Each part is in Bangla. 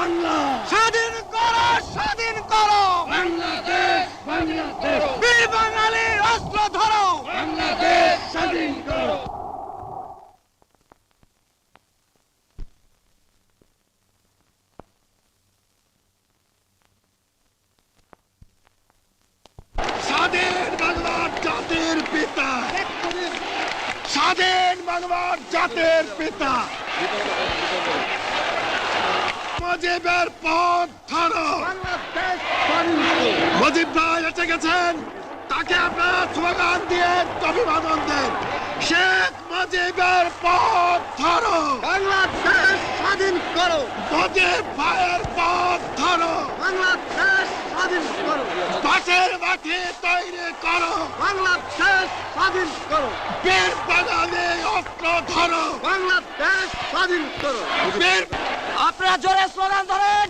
বাংলা, স্বাধীন করো, স্বাধীন করো বাংলাদেশ, বাংলাদেশ, বীর বাঙালির অস্ত্র ধরো। বাংলাদেশ স্বাধীন করো। স্বাধীন বাংলার জাতির পিতা, স্বাধীন বাংলার জাতির পিতা মুজিবের পথ ধরো। মুজিব ভাই এসে গেছেন, তাকে আপনারা স্লোগান দিয়ে অভিবাদন দেন। শেখ মুজিবের পথ ধরো, বাংলাদেশ স্বাধীন করো, মুজিব ভাইয়ের পথ ধরো। বাংলাদেশ স্বাধীন করো, বাঁশের মাটি তৈরি করো, বাংলাদেশ স্বাধীন করো, বীর বাঙালি অস্ত্র ধরো, বাংলাদেশ স্বাধীন করো। বীর আপনারা জোরে স্লোগান ধরেন,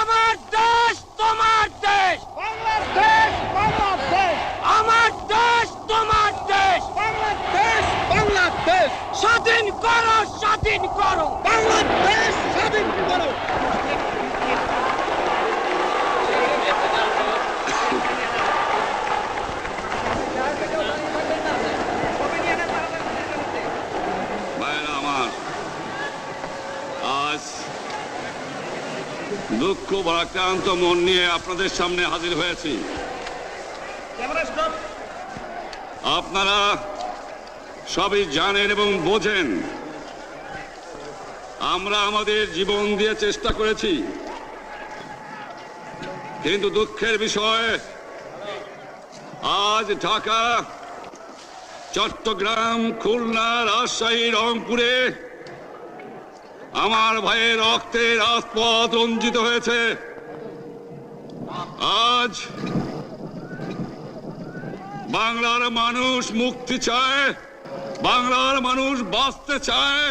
আমার দেশ তোমার দেশ, বাংলাদেশ, বাংলাদেশ, আমার দেশ তোমার দেশ, বাংলাদেশ, বাংলাদেশ, স্বাধীন করো, স্বাধীন করো, বাংলাদেশ স্বাধীন করো। ভাইরা আমার, আজ দুঃখ ভারাক্রান্ত মন নিয়ে আপনাদের সামনে হাজির হয়েছি। আপনারা সবই জানেন এবং বোঝেন, আমরা আমাদের জীবন দিয়ে চেষ্টা করেছি, কিন্তু দুঃখের বিষয় আজ ঢাকা, চট্টগ্রাম, খুলনা, রাজশাহী, রংপুরে আমার ভাইয়ের রক্তে রাজপথ রঞ্জিত হয়েছে। আজ বাংলার মানুষ মুক্তি চায়, বাংলার মানুষ বাঁচতে চায়,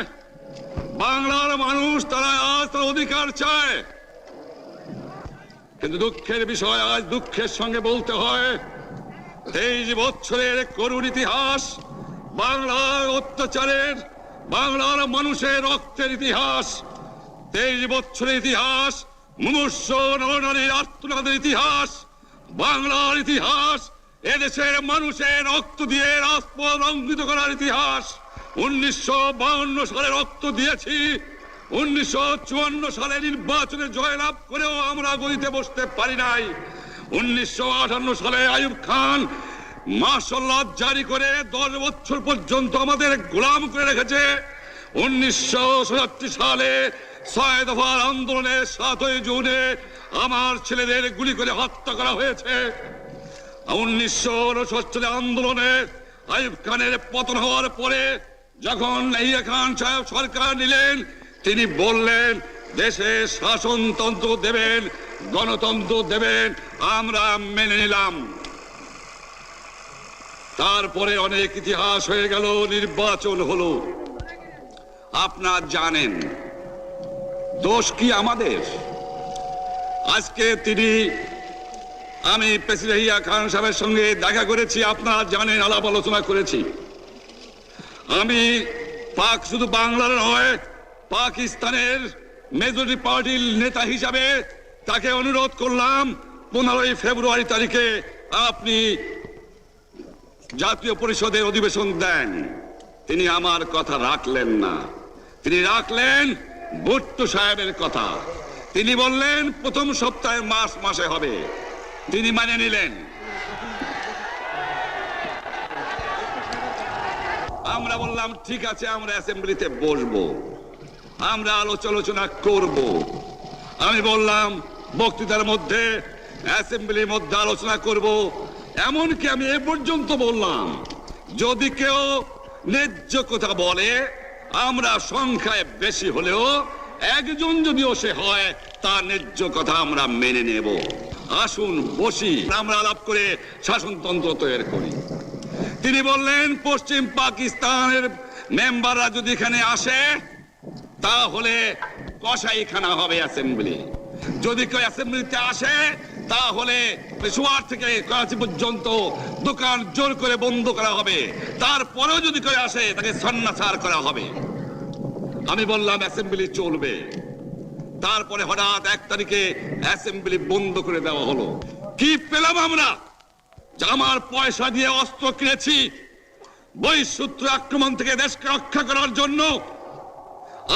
বাংলার মানুষ তারা আজ তার অধিকার চায়। কিন্তু দুঃখের বিষয়, আজ দুঃখের সঙ্গে বলতে হয়, 23 বছরের করুণ ইতিহাস, বাংলার অত্যাচারের, বাংলার মানুষের রক্তের ইতিহাস, 23 বছরের ইতিহাস, মুমূর্ষ নরনারীর আর্তনাদের ইতিহাস, বাংলার ইতিহাস, এদেশের মানুষের রক্ত দিয়ে রাজপথ রঞ্জিত করার ইতিহাস। 1952 সালে রক্ত দিয়েছি, 1954 সালে নির্বাচনে জয়লাভ করেও আমরা গদিতে বসতে পারি নাই। 1958 সালে আইয়ুব খান মার্শাল ল জারি করে 10 বছর পর্যন্ত আমাদের গোলাম করে রেখেছে। 1967 সালে 6 দফার আন্দোলনে 7ই জুনে আমার ছেলেদের গুলি করে হত্যা করা হয়েছে। 1969 সালে আন্দোলনে আইয়ুব খানের পতন হওয়ার পরে যখন ইয়াহিয়া খান সাহেব সরকার নিলেন, তিনি বললেন দেশে শাসনতন্ত্র দেবেন, গণতন্ত্র দেবেন, আমরা মেনে নিলাম। তারপরে অনেক ইতিহাস হয়ে গেল, নির্বাচন হলো। আপনারা জানেন দোষ কি আমাদের? আজকে আমি প্রেসিডেন্ট ইয়াহিয়া খান সাহেবের সঙ্গে দেখা করেছি, আপনারা জানেন, আলাপ আলোচনা করেছি। আমি শুধু বাংলার নয়, পাকিস্তানের মেজরিটি পার্টির নেতা হিসাবে তাকে অনুরোধ করলাম 15 ফেব্রুয়ারি তারিখে আপনি জাতীয় পরিষদের অধিবেশন দেন। তিনি আমার কথা রাখলেন না, তিনি রাখলেন ভুট্টো সাহেবের কথা। তিনি বললেন প্রথম সপ্তাহে মাসে হবে, তিনি মানে নিলেন। আমরা বললাম ঠিক আছে, আমরা অ্যাসেম্বলিতে বসবো, আমরা আলোচনা করব। আমি বললাম বক্তৃতার মধ্যে, অ্যাসেম্বলির মধ্যে আলোচনা করব। এমনকি আমি এ পর্যন্ত বললাম, যদি কেউ ন্যায্য কথা বলে, আমরা সংখ্যায় বেশি হলেও একজন যদিও সে হয়, তার ন্যায্য কথা আমরা মেনে নেব। আসুন বসি, আমরা আলাপ করে শাসনতন্ত্র তৈরি করি। তিনি বললেন পশ্চিম পাকিস্তানের মেম্বাররা যদি এখানে আসে, তাহলে কসাইখানা হবে অ্যাসেম্বলি। যদি কেউ অ্যাসেম্বলিতে আসে, তাহলে পেশোয়ার থেকে করাচি পর্যন্ত দোকান জোর করে বন্ধ করা হবে। তারপরেও যদি কেউ আসে, তাকে সন্ন্যাসার করা হবে। আমি বললাম অ্যাসেম্বলি চলবে। তারপরে হঠাৎ 1 তারিখে অ্যাসেম্বলি বন্ধ করে দেওয়া হলো। কি পেলাম আমরা? যে আমার পয়সা দিয়ে অস্ত্র কিনেছি বহিঃশত্রু আক্রমণ থেকে দেশকে রক্ষা করার জন্য,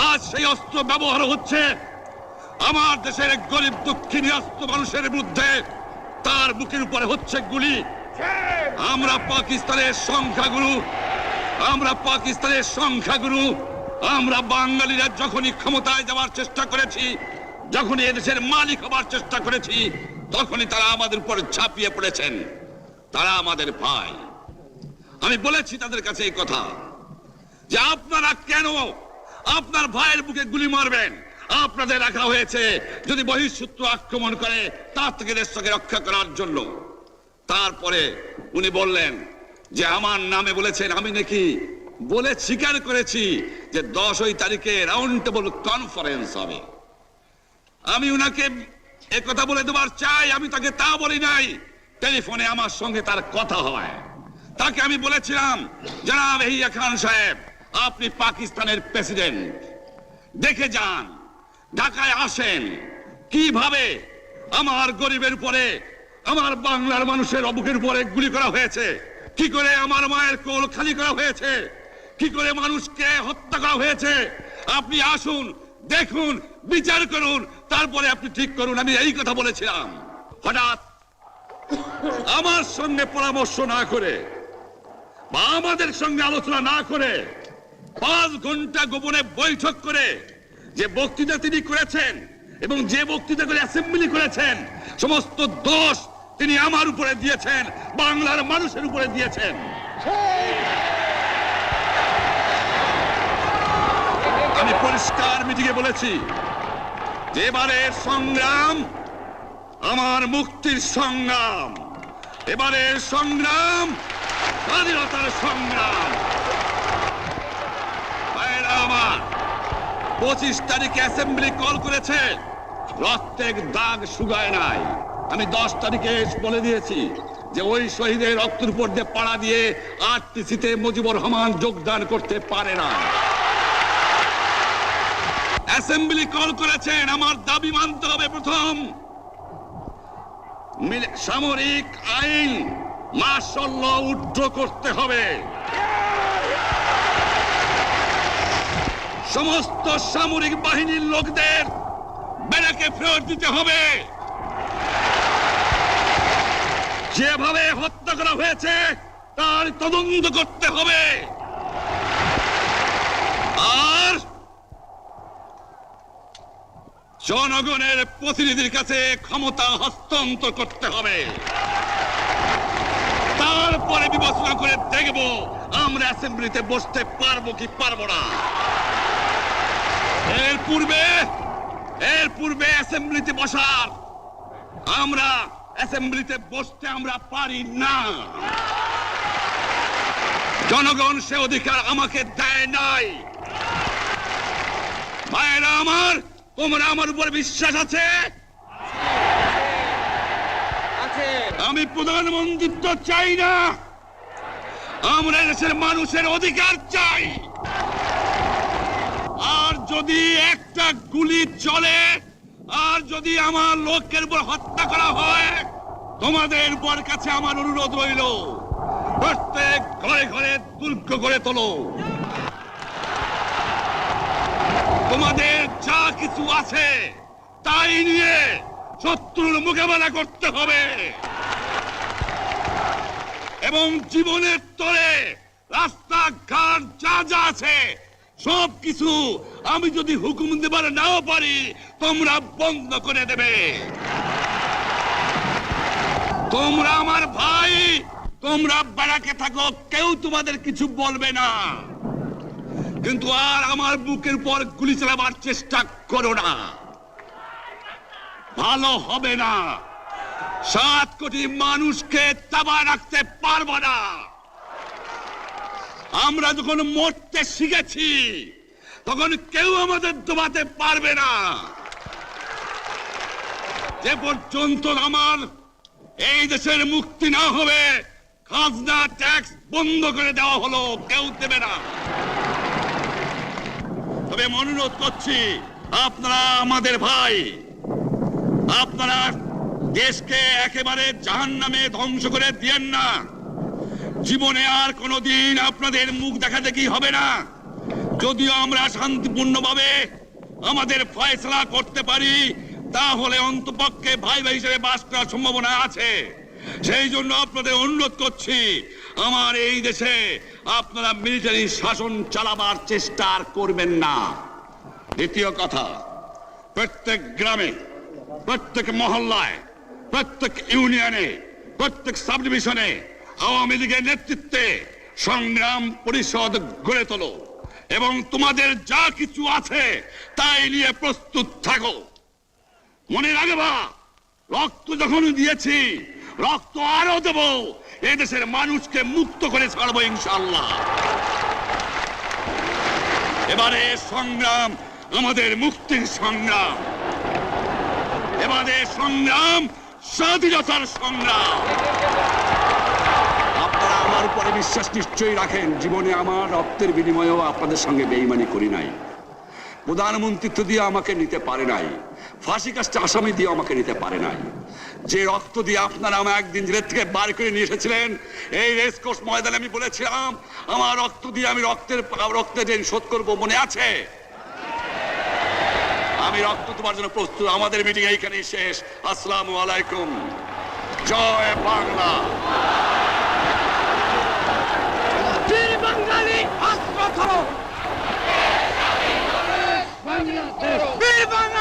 আজ সেই অস্ত্র ব্যবহার হচ্ছে আমার দেশের গরিব দুঃখী নিরস্ত্র মানুষের বিরুদ্ধে। তার বুকের উপরে হচ্ছে গুলি। আমরা পাকিস্তানের সংখ্যাগুরু, আমরা বাঙালিরা যখনই ক্ষমতায় যাওয়ার চেষ্টা করেছি, যখনই এদেশের মালিক হবার চেষ্টা করেছি, তখনই তারা আমাদের উপর ঝাঁপিয়ে পড়েছেন। তারা আমাদের ভাই। আমি বলেছি তাদের কাছে এই কথা যে আপনারা কেন আপনার ভাইয়ের বুকে গুলি মারবেন? আপনাদের রাখা হয়েছে যদি বহিঃশত্রু আক্রমণ করে তার থেকে দেশকে রক্ষা করার জন্য। তারপরে উনি বললেন যে আমার নামে বলেছেন, আমি নাকি বলে স্বীকার করেছি যে 10 তারিখে রাউন্ড টেবল কনফারেন্স হবে। আমি উনাকে একথা বলে দেবার চাই, আমি তাকে তা বলি নাই। টেলিফোনে আমার সঙ্গে তার কথা হয়। তাকে আমি বলেছিলাম, জনাব ইয়াহিয়া খান সাহেব, আপনি পাকিস্তানের প্রেসিডেন্ট, দেখে যান, ঢাকায় আসেন কিভাবে আমার গরিবের উপরে, আমার বাংলার মানুষের বুকের উপরে গুলি করা হয়েছে, কি করে আমার মায়ের কোল খালি করা হয়েছে, কি করে মানুষকে হত্যা করা হয়েছে। আপনি আসুন, দেখুন, বিচার করুন, তারপরে আপনি ঠিক করুন। আমি এই কথা বলেছিলাম। হঠাৎ আমার সঙ্গে পরামর্শ না করে বা আমাদের সঙ্গে আলোচনা না করে 5 ঘন্টা গোপনে বৈঠক করে যে বক্তৃতা তিনি করেছেন এবং যে বক্তৃতা করে অ্যাসেম্বলি করেছেন, সমস্ত দোষ তিনি আমার উপরে দিয়েছেন, বাংলার মানুষের উপরে দিয়েছেন। আমি পরিষ্কার মিটিংয়ে বলেছি যে এবারের সংগ্রাম আমার মুক্তির সংগ্রাম, এবারের সংগ্রাম স্বাধীনতার সংগ্রাম। আমার 25 তারিখে অ্যাসেম্বলি কল করেছে, রক্তের দাগ শুকায় নাই। আমি 10 তারিখে বলে দিয়েছি যে ওই শহীদের রক্তের উপর দিয়ে পাড়া দিয়ে আরটিসিতে মুজিবুর রহমান যোগদান করতে পারে না। অ্যাসেম্বলি কল করেছেন, আমার দাবি মানতে হবে। প্রথম, সামরিক আইন মার্শাল ল উড্র করতে হবে। সমস্ত সামরিক বাহিনীর লোকদের ব্যারাকে ফেরত দিতে হবে। যেভাবে হত্যা করা হয়েছে তার তদন্ত করতে হবে। আর জনগণের প্রতিনিধির কাছে ক্ষমতা হস্তান্তর করতে হবে। তারপরে বিবেচনা করে দেখব আমরা অ্যাসেম্বলিতে বসতে পারবো কি পারবো না। এর পূর্বে অ্যাসেম্বলিতে বসার, আমরা অ্যাসেম্বলিতে বসতে আমরা পারি না। জনগণ সে অধিকার আমাকে দেয় নাই। ভাইরা আমার, তোমরা আমার উপর বিশ্বাস আছে? আমি প্রধানমন্ত্রিত্ব চাই না, আমরা দেশের মানুষের অধিকার চাই। আর যদি একটা গুলি চলে, আর যদি আমার লোকের উপর হত্যা করা হয়, তোমাদের উপর কাছে আমার অনুরোধ রইল, প্রত্যেক ঘরে ঘরে দুর্গ গড়ে তোলো। তোমাদের যা কিছু আছে তাই নিয়ে শত্রুর মোকাবেলা করতে হবে এবং জীবনের তরে রাস্তাঘাট যা যা আছে সবকিছু আমি যদি হুকুম দেবার নাও পারি, তোমরা বন্ধ করে দেবে। তোমরা আমার ভাই, তোমরা ব্যারাকে থাকো, কেউ তোমাদের কিছু বলবে না, কিন্তু আর আমার বুকের পর গুলি চালাবার চেষ্টা করো না, ভালো হবে না। 7 কোটি মানুষকে চাপা রাখতে পারবো না। আমরা যখন মরতে শিখেছি তখন কেউ আমাদের দবাতে পারবে না। যে পর্যন্ত আমার এই দেশের মুক্তি না হবে, খাজনা ট্যাক্স বন্ধ করে দেওয়া হলো, কেউ দেবে না। তবে অনুরোধ করছি, আপনারা আমাদের ভাই, আপনারা দেশকে একেবারে জাহান্নামে ধ্বংস করে দিয়েন না। জীবনে আর কোনোদিন আপনাদের মুখ দেখা দেখি হবে না। যদিও আমরা শান্তিপূর্ণভাবে আমাদের ফয়সলা করতে পারি, তাহলে অন্তপক্ষে ভাই ভাই হিসেবে বাস করার সম্ভাবনা আছে। সেই জন্য আপনাদের অনুরোধ করছি, আমার এই দেশে আপনারা মিলিটারি শাসন চালাবার চেষ্টা আর করবেন না। দ্বিতীয় কথা, প্রত্যেক গ্রামে, প্রত্যেক মহল্লায়, প্রত্যেক ইউনিয়নে, প্রত্যেক সাব ডিভিশনে আওয়ামী লীগের নেতৃত্বে সংগ্রাম পরিষদ গড়ে তোলো এবং তোমাদের যা কিছু আছে তাই নিয়ে প্রস্তুত থাকো। মনে রাখবা, রক্ত যখন দিয়েছি, রক্ত আরো দেব। এই দেশের মানুষকে মুক্ত করে ছাড়বো ইনশাআল্লাহ। এবারে সংগ্রাম আমাদের মুক্তির সংগ্রাম, এবারে সংগ্রাম স্বাধীনতার সংগ্রাম। আপনারা আমার উপরে বিশ্বাস নিশ্চয়ই রাখেন। জীবনে আমার রক্তের বিনিময়েও আপনাদের সঙ্গে বেইমানি করি নাই। প্রধানমন্ত্রিত্ব দিয়ে আমাকে নিতে পারে নাই, ফাঁসি কাস্টে আসামি দিয়ে আমাকে নিতে পারে নাই। যে রক্ত দিয়ে আপনারা আমার একদিন জেলের থেকে বার করে নিয়ে এসেছিলেন, এই রেসকোর্স ময়দানে আমি বলেছিলাম আমার রক্ত দিয়ে আমি রক্তের ঋণ শোধ করবো, মনে আছে? আমি রক্ত তোমার জন্য প্রস্তুত। আমাদের মিটিং এইখানেই শেষ। আসসালামু আলাইকুম। জয় বাংলা। বীর বাঙালি অস্ত্র ধরো, বীর বাঙালি